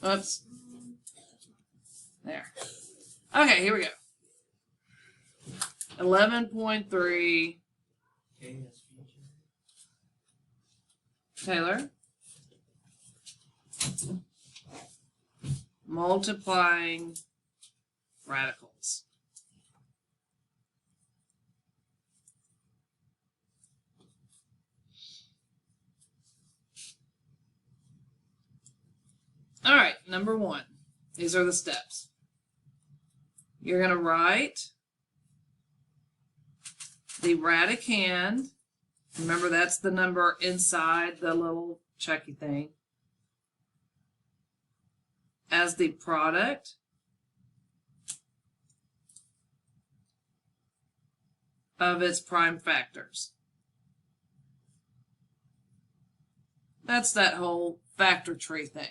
Oops. There. Okay, here we go. 11.3. Taylor. Multiplying radicals. All right, number 1. These are the steps. You're going to write the radicand. Remember, that's the number inside the little checky thing, as the product of its prime factors. That's that whole factor tree thing.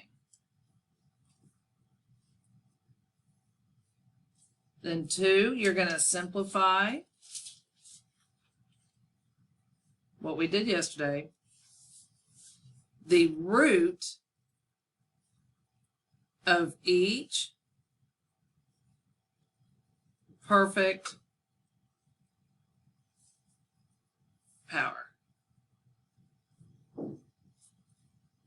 Then 2, you're going to simplify what we did yesterday. The root of each perfect power.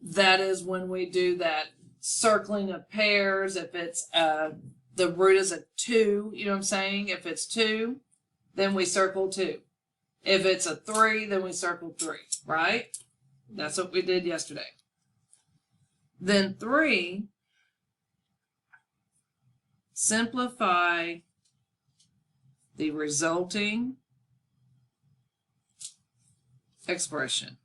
That is when we do that circling of pairs. If it's the root is a 2, you know what I'm saying? If it's 2, then we circle 2. If it's a 3, then we circle 3, right? That's what we did yesterday. Then 3, simplify the resulting expression.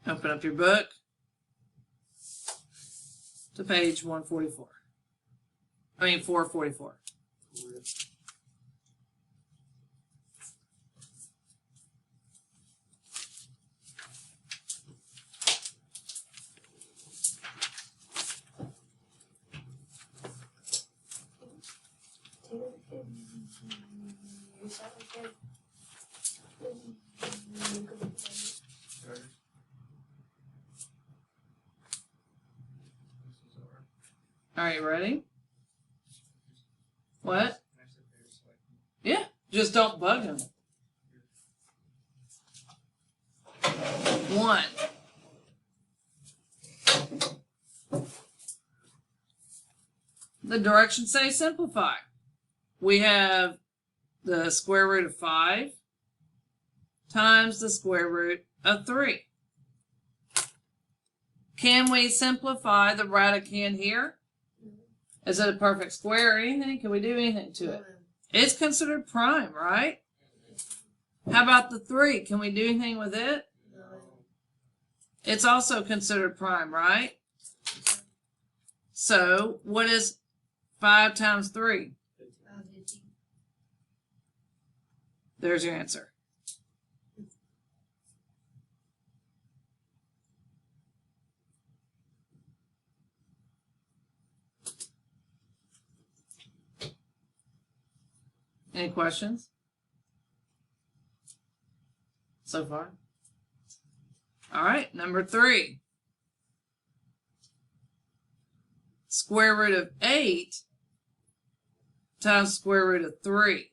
Open up your book to page 144. 444. All right, ready? What? Yeah, just don't bug him. 1. The directions say simplify. We have the square root of 5 times the square root of 3. Can we simplify the radicand here? Is it a perfect square or anything? Can we do anything to it? It's considered prime, right? How about the 3? Can we do anything with it? It's also considered prime, right? So, what is 5 times 3? There's your answer. Any questions so far? All right, number 3. Square root of 8 times square root of 3.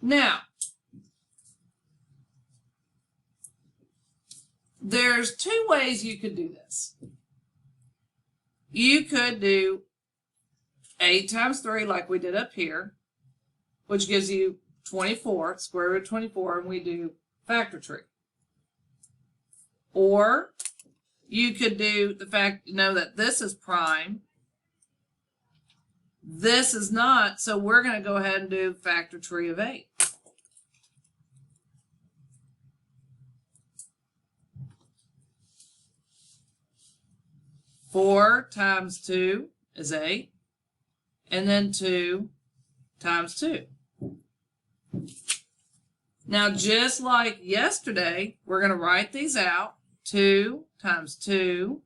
Now, there's 2 ways you could do this. You could do 8 times 3 like we did up here, which gives you 24, square root of 24, and we do factor tree. Or you could do the fact, that this is prime, this is not, so we're going to go ahead and do factor tree of 8. 4 times 2 is 8. And then 2 times 2. Now, just like yesterday, we're going to write these out. 2 times 2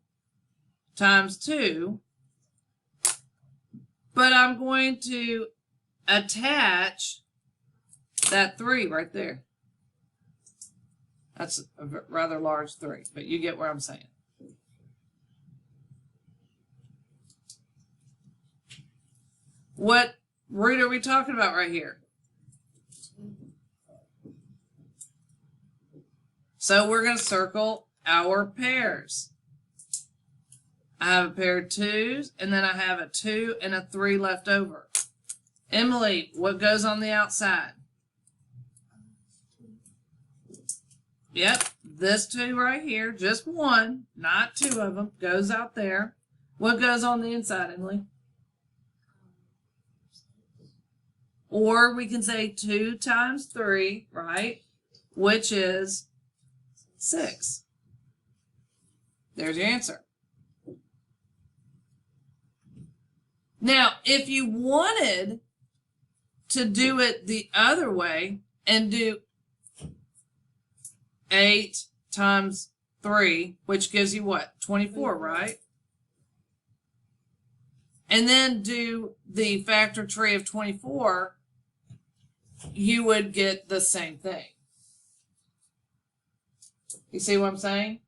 times 2. But I'm going to attach that 3 right there. That's a rather large 3, but you get what I'm saying. What root are we talking about right here? So we're going to circle our pairs. I have a pair of 2s, and then I have a 2 and a 3 left over. Emily, what goes on the outside? Yep, this 2 right here, just one, not 2 of them, goes out there. What goes on the inside, Emily? Or we can say 2 times 3, right? Which is 6. There's your answer. Now, if you wanted to do it the other way and do 8 times 3, which gives you what? 24, right? And then do the factor tree of 24, you would get the same thing. You see what I'm saying?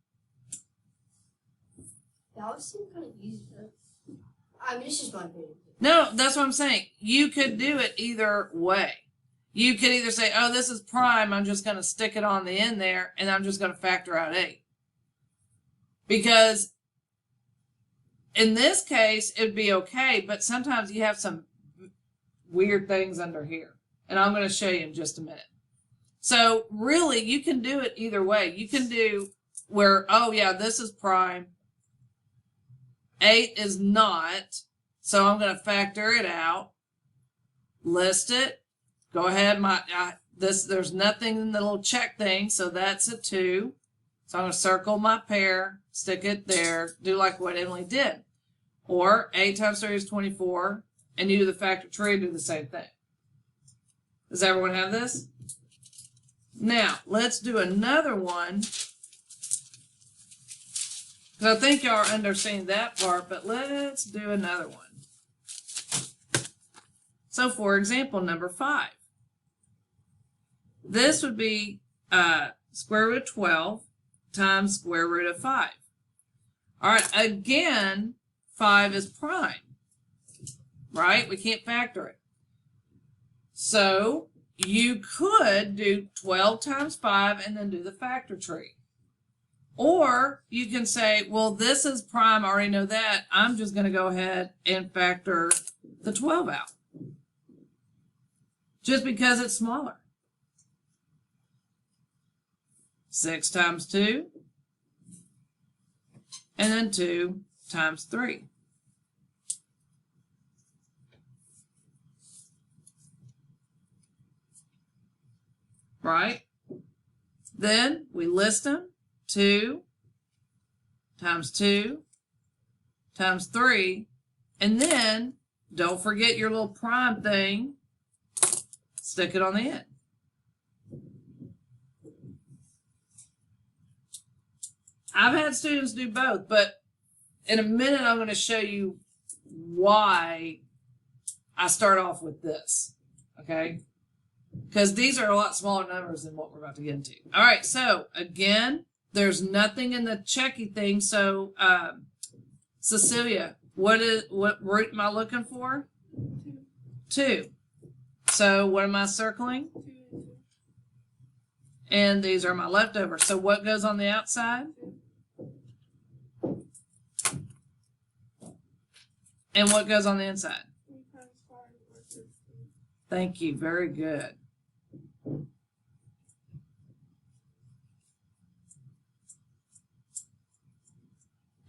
That would seem kind of easy, though. I mean, it's just my opinion. No, that's what I'm saying. You could do it either way. You could either say, oh, this is prime, I'm just going to stick it on the end there, and I'm just going to factor out 8. Because in this case, it'd be okay, but sometimes you have some weird things under here. And I'm going to show you in just a minute. So really, you can do it either way. You can do where, oh yeah, this is prime. 8 is not. So I'm going to factor it out. List it. Go ahead. There's nothing in the little check thing, so that's a 2. So I'm going to circle my pair, stick it there, do like what Emily did. Or 8 times 3 is 24, and you do the factor tree, do the same thing. Does everyone have this? Now, let's do another one. Because I think y'all are understanding that part, but let's do another one. So, for example, number 5. This would be square root of 12 times square root of 5. All right, again, 5 is prime, right? We can't factor it. So you could do 12 times 5 and then do the factor tree. Or you can say, well, this is prime, I already know that. I'm just going to go ahead and factor the 12 out. Just because it's smaller. 6 times 2. And then 2 times 3. Right? Then we list them. 2 times 2 times 3. And then don't forget your little prime thing. Stick it on the end. I've had students do both, but in a minute I'm going to show you why I start off with this, okay? Because these are a lot smaller numbers than what we're about to get into. All right, so again, there's nothing in the checky thing. So, Cecilia, what root am I looking for? 2. So what am I circling? And these are my leftovers. So what goes on the outside? And what goes on the inside? Thank you. Very good.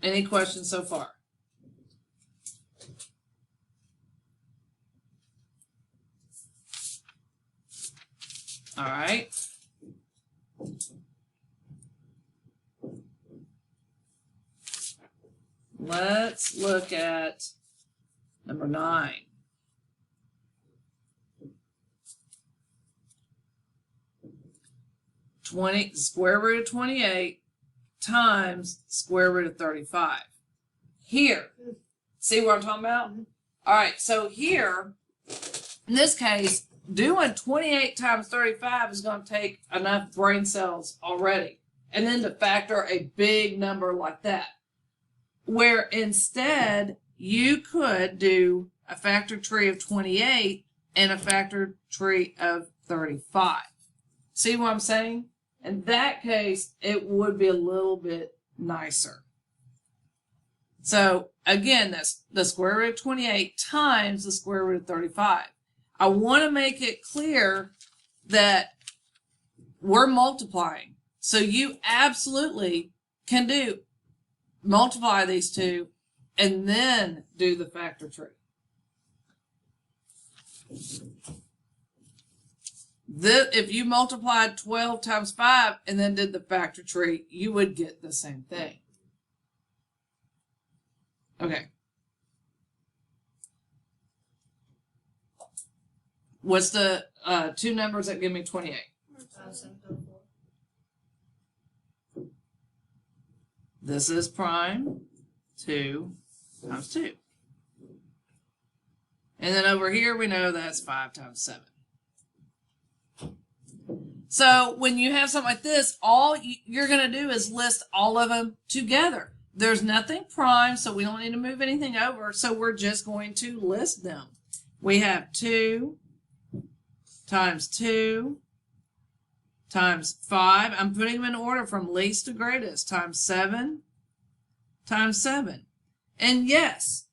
Any questions so far? All right. Let's look at number 9. Square root of 28 times square root of 35. Here, see what I'm talking about? All right, so here, in this case, doing 28 times 35 is going to take enough brain cells already. And then to factor a big number like that. Where instead, you could do a factor tree of 28 and a factor tree of 35. See what I'm saying? In that case, it would be a little bit nicer. So again, that's the square root of 28 times the square root of 35. I want to make it clear that we're multiplying. So you absolutely can multiply these two and then do the factor tree. If you multiplied 12 times 5 and then did the factor tree, you would get the same thing. Okay. What's the two numbers that give me 28? 7.4. This is prime 2 times 2. And then over here we know that's 5 times 7. So when you have something like this, all you're going to do is list all of them together. There's nothing prime, so we don't need to move anything over. So we're just going to list them. We have 2 times 2 times 5. I'm putting them in order from least to greatest. Times 7 times 7. And yes,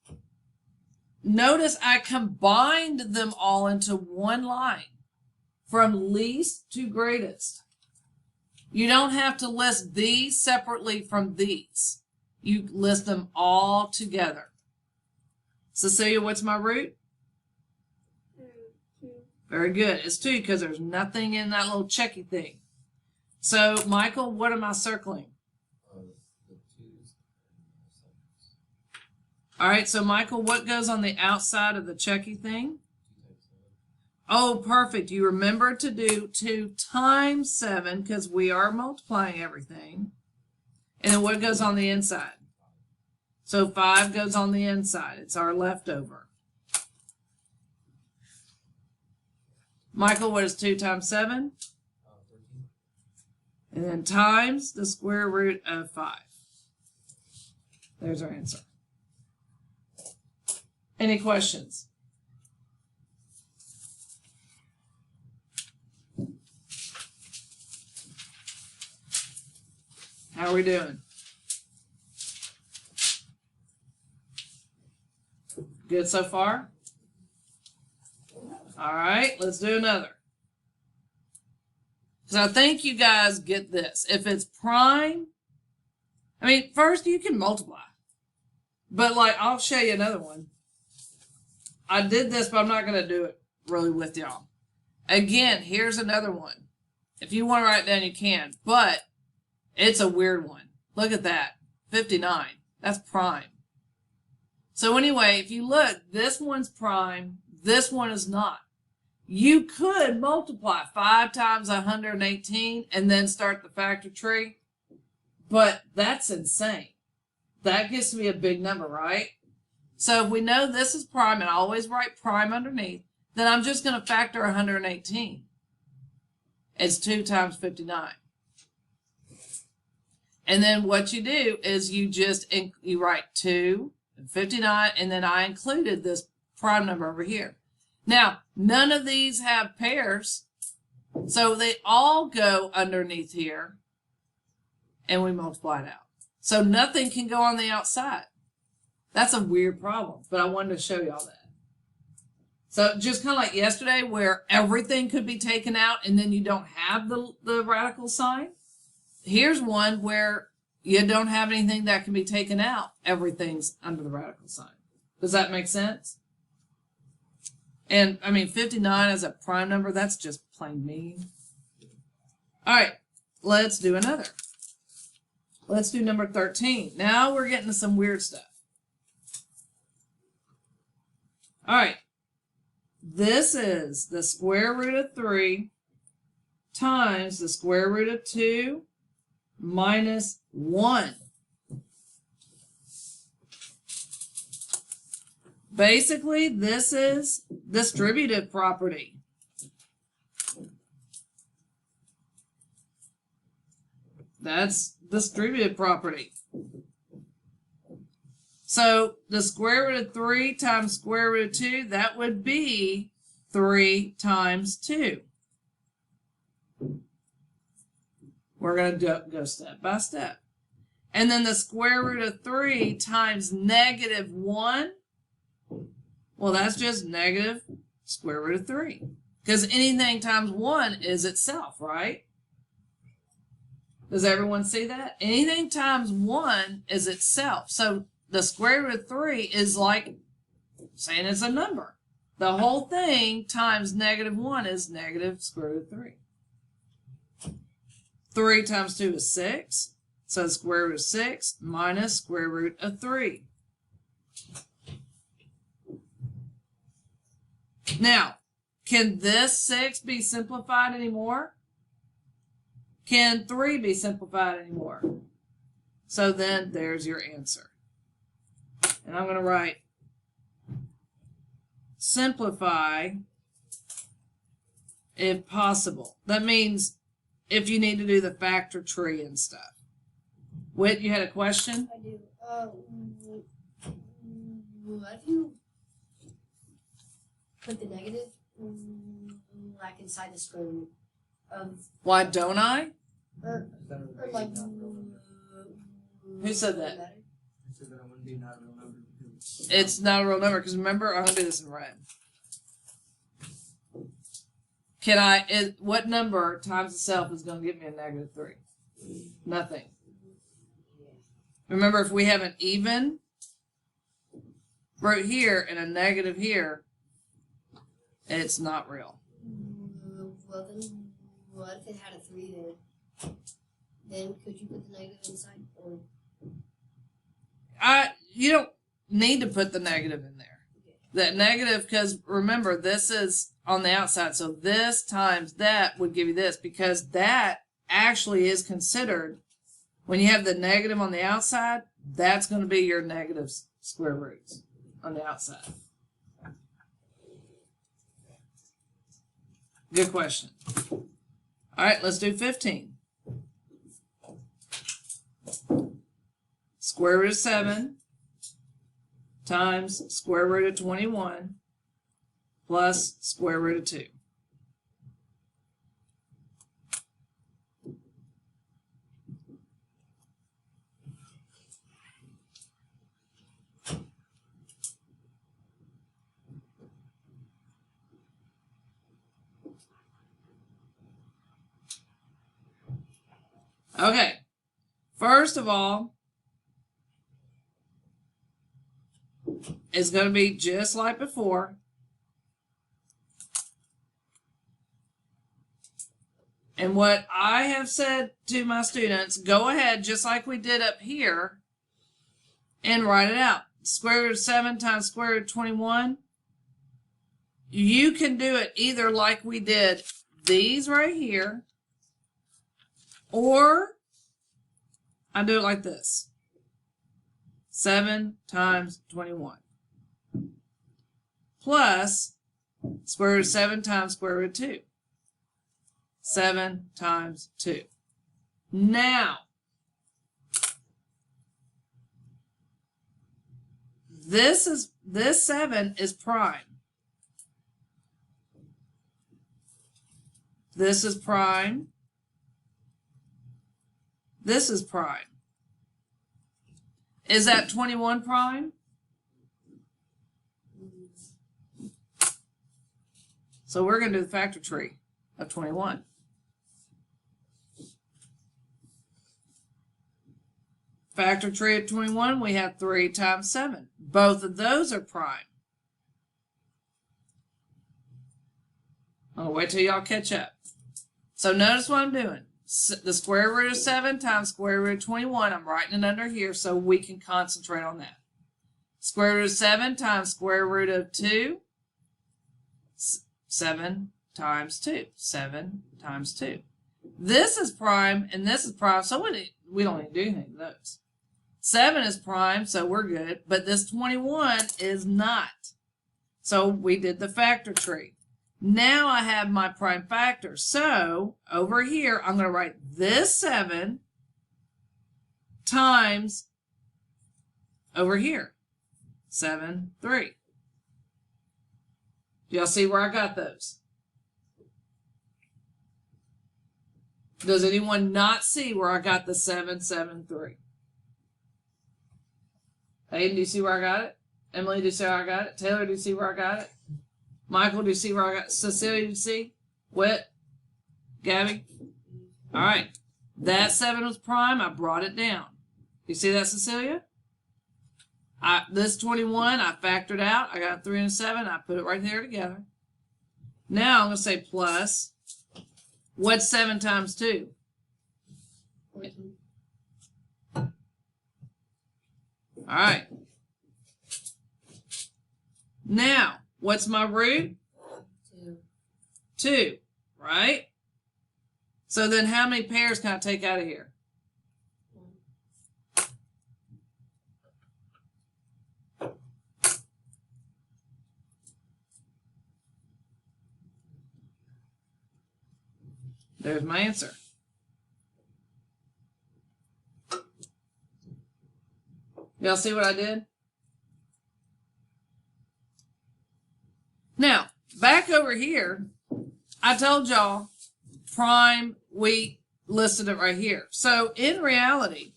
notice I combined them all into one line. From least to greatest. You don't have to list these separately from these. You list them all together. Cecilia, what's my root? 2. Very good. It's 2 because there's nothing in that little checky thing. So, Michael, what am I circling? All right, so Michael, what goes on the outside of the checky thing? Oh, perfect. You remember to do 2 times 7 because we are multiplying everything. And then what goes on the inside? So 5 goes on the inside. It's our leftover. Michael, what is 2 times 7? 13. And then times the square root of 5. There's our answer. Any questions? How are we doing? Good so far? All right, let's do another. So I think you guys get this. If it's prime, I mean, first you can multiply. But like, I'll show you another one. I did this, but I'm not going to do it really with y'all. Again, here's another one. If you want to write it down, you can. But it's a weird one. Look at that. 59. That's prime. So anyway, if you look, this one's prime. This one is not. You could multiply 5 times 118 and then start the factor tree. But that's insane. That gets to be a big number, right? So if we know this is prime, and I always write prime underneath, then I'm just going to factor 118. It's 2 times 59. And then what you do is you write 2 and 59, and then I included this prime number over here. Now, none of these have pairs, so they all go underneath here, and we multiply it out. So nothing can go on the outside. That's a weird problem, but I wanted to show y'all that. So just kind of like yesterday where everything could be taken out and then you don't have the radical sign. Here's one where you don't have anything that can be taken out. Everything's under the radical sign. Does that make sense? And I mean, 59 as a prime number, that's just plain mean. All right, let's do another. Let's do number 13. Now we're getting to some weird stuff. All right. This is the square root of 3 times the square root of 2 minus 1. Basically, this is distributive property. That's distributive property. So the square root of 3 times square root of 2, that would be 3 times 2. We're going to go step by step. And then the square root of 3 times negative 1, well, that's just negative square root of 3. Because anything times 1 is itself, right? Does everyone see that? Anything times 1 is itself. So the square root of 3 is like saying it's a number. The whole thing times negative 1 is negative square root of 3. 3 times 2 is 6. So square root of 6 minus square root of 3. Now, can this 6 be simplified anymore? Can 3 be simplified anymore? So then there's your answer. And I'm going to write simplify if possible. That means if you need to do the factor tree and stuff. Whit, you had a question? I do. What if you put the negative like inside the square root of? Why don't I? Or like. Who said that? Matter? I said that it wouldn't be not a real number. It's not a real number because remember, I'm going to do this in red. What number times itself is going to give me a negative 3? Nothing. Remember, if we have an even root here and a negative here, it's not real. Well then, what if it had a 3 there? Then could you put the negative inside? Or You don't need to put the negative in there. That negative, because remember, this is on the outside, so this times that would give you this, because that actually is considered, when you have the negative on the outside, that's going to be your negative square roots on the outside. Good question. All right, let's do 15. Square root of 7 times square root of 21 plus square root of 2. Okay, first of all, it's going to be just like before. And what I have said to my students, go ahead, just like we did up here, and write it out. Square root of 7 times square root of 21. You can do it either like we did these right here, or I do it like this. 7 times 21 plus square root of 7 times square root of 2. 7 times 2. Now, this 7 is prime. This is prime. This is prime. Is that 21 prime? So we're going to do the factor tree of 21. Factor tree of 21, we have 3 times 7. Both of those are prime. I'll wait till y'all catch up. So notice what I'm doing. The square root of 7 times square root of 21, I'm writing it under here so we can concentrate on that. Square root of 7 times square root of 2. 7 times 2. 7 times 2. This is prime and this is prime, so we don't need to do anything to those. 7 is prime, so we're good, but this 21 is not. So we did the factor tree. Now I have my prime factors. So over here, I'm going to write this 7 times over here. 7, 3. Do y'all see where I got those? Does anyone not see where I got the 7, 7, 3? Aiden, do you see where I got it? Emily, do you see where I got it? Taylor, do you see where I got it? Michael, do you see where I got it? Cecilia, do you see? Whit? Gabby? All right. That 7 was prime. I brought it down. You see that, Cecilia? This 21, I factored out. I got 3 and 7. I put it right there together. Now I'm going to say plus. What's 7 times 2? 14. All right. Now, what's my root? 2. 2, right? So then how many pairs can I take out of here? 1. There's my answer. Y'all see what I did? Now, back over here, I told y'all prime, we listed it right here. So in reality,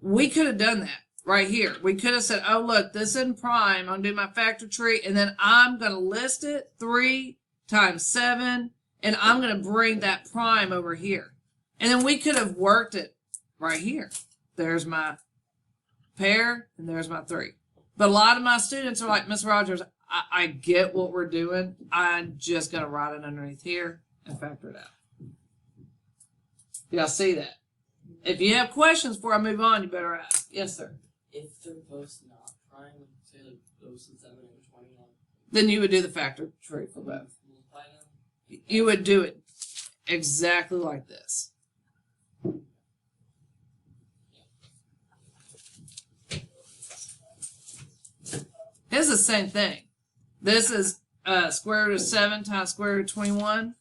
we could have done that right here. We could have said, oh, look, this isn't prime. I'm going to do my factor tree, and then I'm going to list it 3 times 7, and I'm going to bring that prime over here. And then we could have worked it right here. There's my pair, and there's my 3. But a lot of my students are like, Miss Rogers, I get what we're doing. I'm just going to write it underneath here and factor it out. Y'all see that? If you have questions before I move on, you better ask. Yes, sir. If they're both not prime, say like those 7 and 21, Then you would do the factor tree for both. multiply them. You would do it exactly like this. It's the same thing. This is square root of 7 times square root of 21.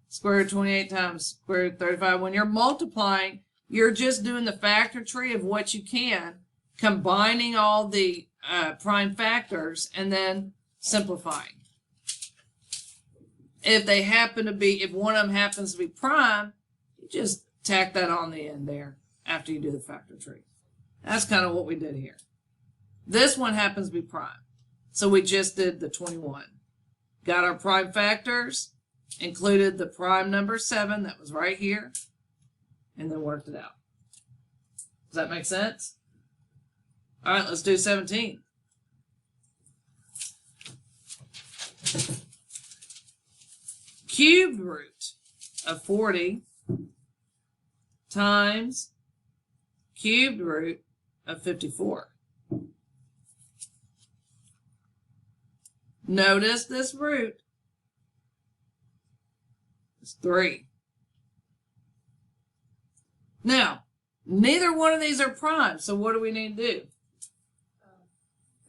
Square root of 28 times square root of 35. When you're multiplying, you're just doing the factor tree of what you can, combining all the prime factors, and then simplifying. If they happen to be, if one of them happens to be prime, you just tack that on the end there after you do the factor tree. That's kind of what we did here. This one happens to be prime. So we just did the 21. Got our prime factors, included the prime number 7 that was right here, and then worked it out. Does that make sense? All right, let's do 17. Cubed root of 40 times cubed root of 54. Notice this root is 3. Now, neither one of these are prime, so what do we need to do?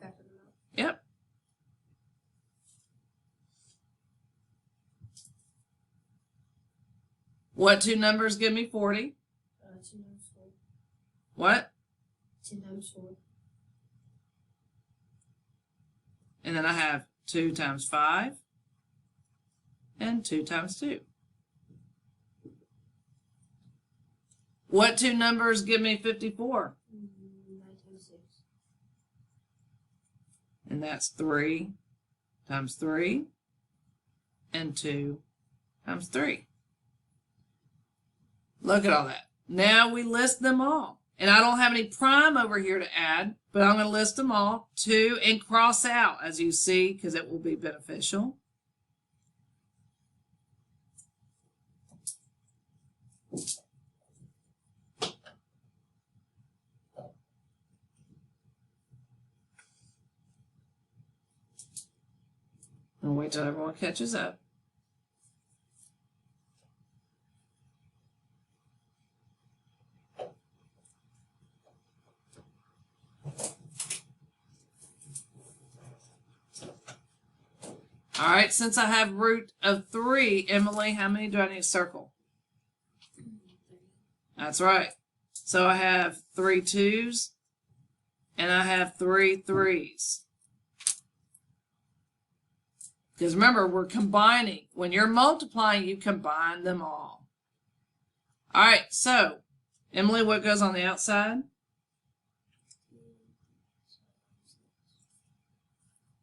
Factor them out. Yep. What two numbers give me 40? 2 times 4. What? 2 times 4. And then I have 2 times 5 and 2 times 2. What two numbers give me 54? 9 times 6. And that's 3 times 3 and 2 times 3. Look at all that. Now we list them all. And I don't have any prime over here to add, but I'm going to list them all, 2, and cross out, as you see, because it will be beneficial. And wait till everyone catches up. All right, since I have root of 3, Emily, how many do I need to circle? That's right. So I have 3 2s and I have 3 3s. Because remember, we're combining. When you're multiplying, you combine them all. All right, so Emily, what goes on the outside?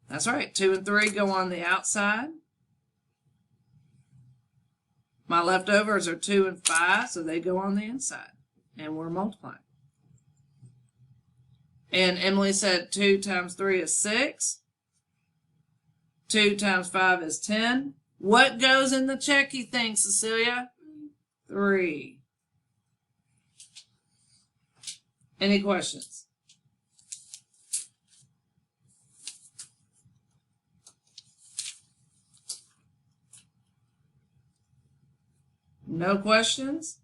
That's right. 2 and 3 go on the outside. My leftovers are 2 and 5, so they go on the inside. And we're multiplying. And Emily said 2 times 3 is 6. 2 times 5 is 10. What goes in the checky thing, Cecilia? 3. Any questions? No questions?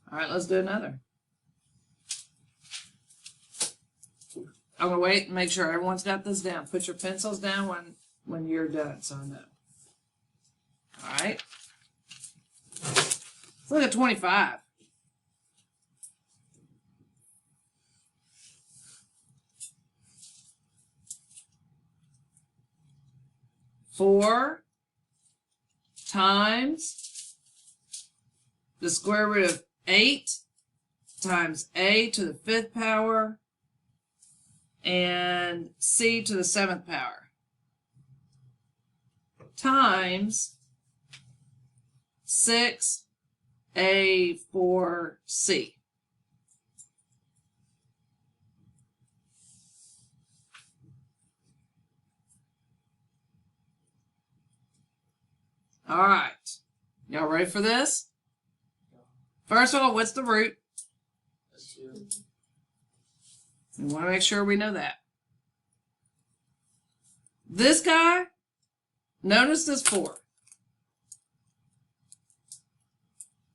All right, let's do another. I'm going to wait and make sure everyone's got this down. Put your pencils down when you're done, so I know. All right. Let's look at 25. Four times the square root of 8 times a to the 5th power and c to the 7th power times 6a4c. All right. Y'all ready for this? First of all, what's the root? That's 2. We want to make sure we know that. This guy, notice this 4.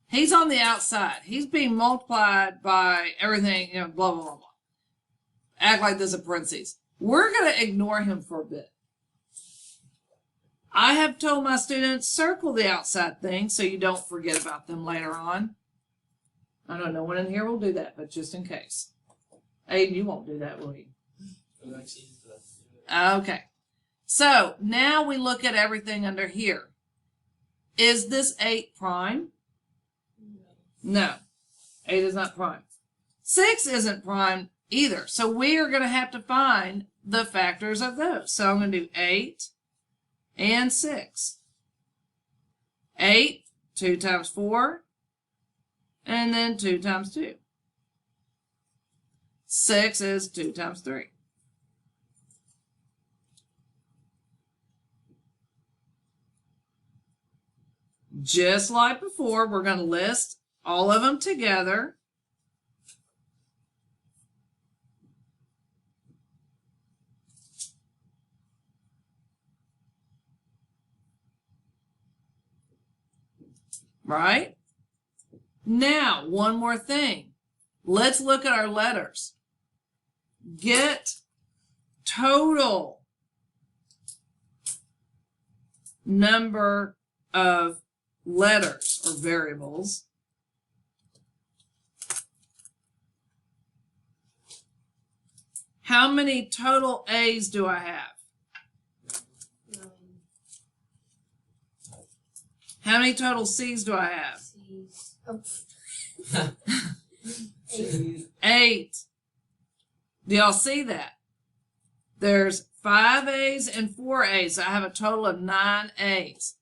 He's on the outside. He's being multiplied by everything, blah, blah, blah, blah. Act like there's a parentheses. We're going to ignore him for a bit. I have told my students, circle the outside things so you don't forget about them later on. I know no one in here will do that, but just in case. Aiden, you won't do that, will you? Okay. So now we look at everything under here. Is this 8 prime? No. 8 is not prime. 6 isn't prime either. So we are going to have to find the factors of those. So I'm going to do 8 and 6. 8, 2 times 4, and then 2 times 2. 6 is 2 times 3. Just like before, we're going to list all of them together. Right? Now, one more thing. Let's look at our letters. Get total number of letters or variables. How many total A's do I have? 9. How many total C's do I have? C's. Oh. 8. Do y'all see that? There's 5 A's and 4 A's. So I have a total of 9 A's.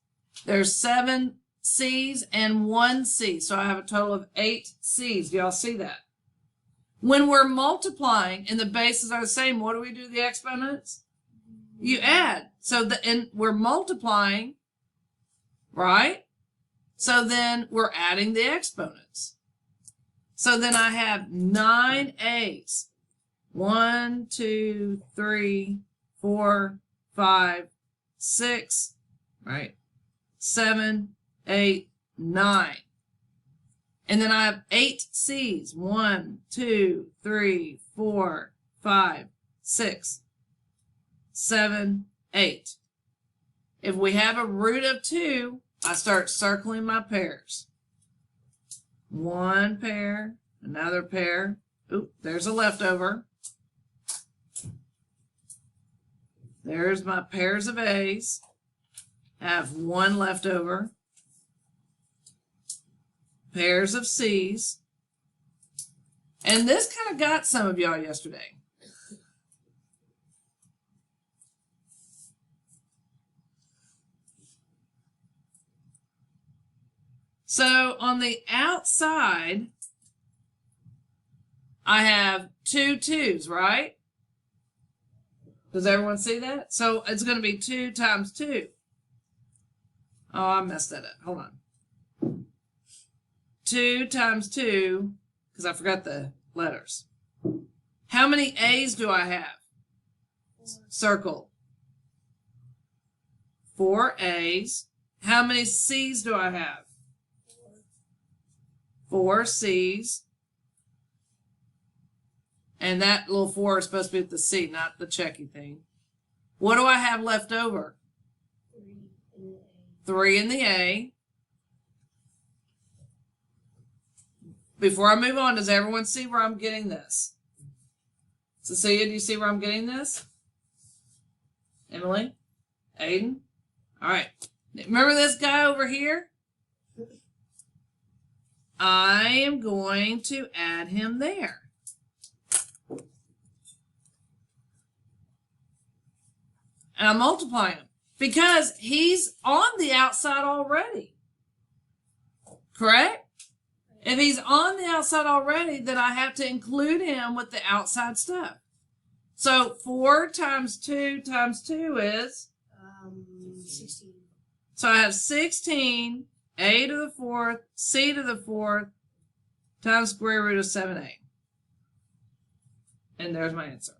There's 7 C's and 1 C. So I have a total of 8 C's. Do y'all see that? When we're multiplying and the bases are the same, what do we do to the exponents? You add. So we're multiplying, right? So then we're adding the exponents. So then I have 9 A's. 1, 2, 3, 4, 5, 6, right? 7, 8, 9. And then I have 8 C's. 1, 2, 3, 4, 5, 6, 7, 8. If we have a root of 2, I start circling my pairs. One pair, another pair. Oop, there's a leftover. There's my pairs of A's. I have one leftover. Pairs of C's. And this kind of got some of y'all yesterday. So on the outside, I have 2 2's, right? Does everyone see that? So it's going to be 2 times 2. Oh, I messed that up. Hold on. 2 times 2, because I forgot the letters. How many A's do I have? Circle. 4 A's. How many C's do I have? 4 C's. And that little 4 is supposed to be at the C, not the checky thing. What do I have left over? 3 in the A. Before I move on, does everyone see where I'm getting this? Cecilia, do you see where I'm getting this? Emily? Aiden? All right. Remember this guy over here? I am going to add him there. And I multiply him because he's on the outside already. Correct? If he's on the outside already, then I have to include him with the outside stuff. So 4 times 2 times 2 is? 16. So I have 16, A to the 4th, C to the 4th, times square root of 7a. And there's my answer.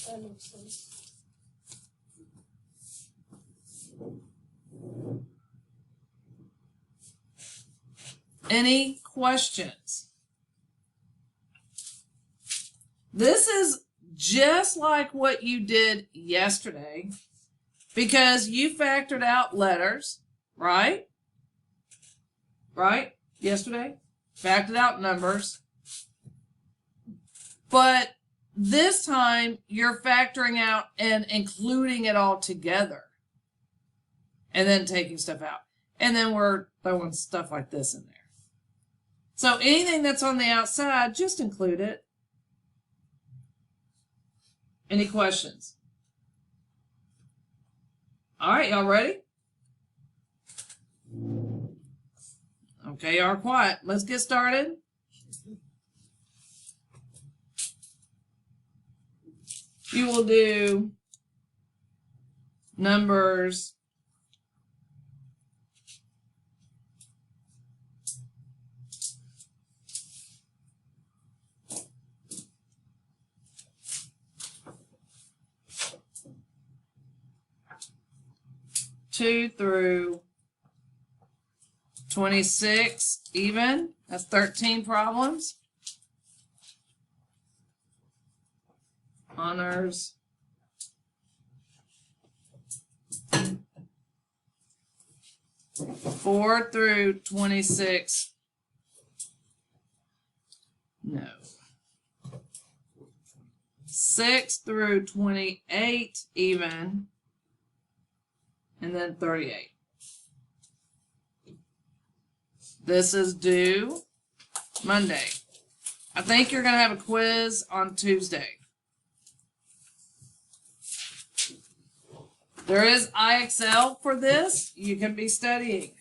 That makes sense. Any questions? This is just like what you did yesterday because you factored out letters, right? Right? Yesterday? Factored out numbers. But this time you're factoring out and including it all together. And then taking stuff out. And then we're throwing stuff like this in there. So anything that's on the outside, just include it. Any questions? All right, y'all ready? Okay, y'all are quiet. Let's get started. You will do numbers 2 through 26 even. That's 13 problems. Honors. Four through 26. No. 6 through 28 even. And then 38. This is due Monday. I think you're going to have a quiz on Tuesday. There is IXL for this. You can be studying.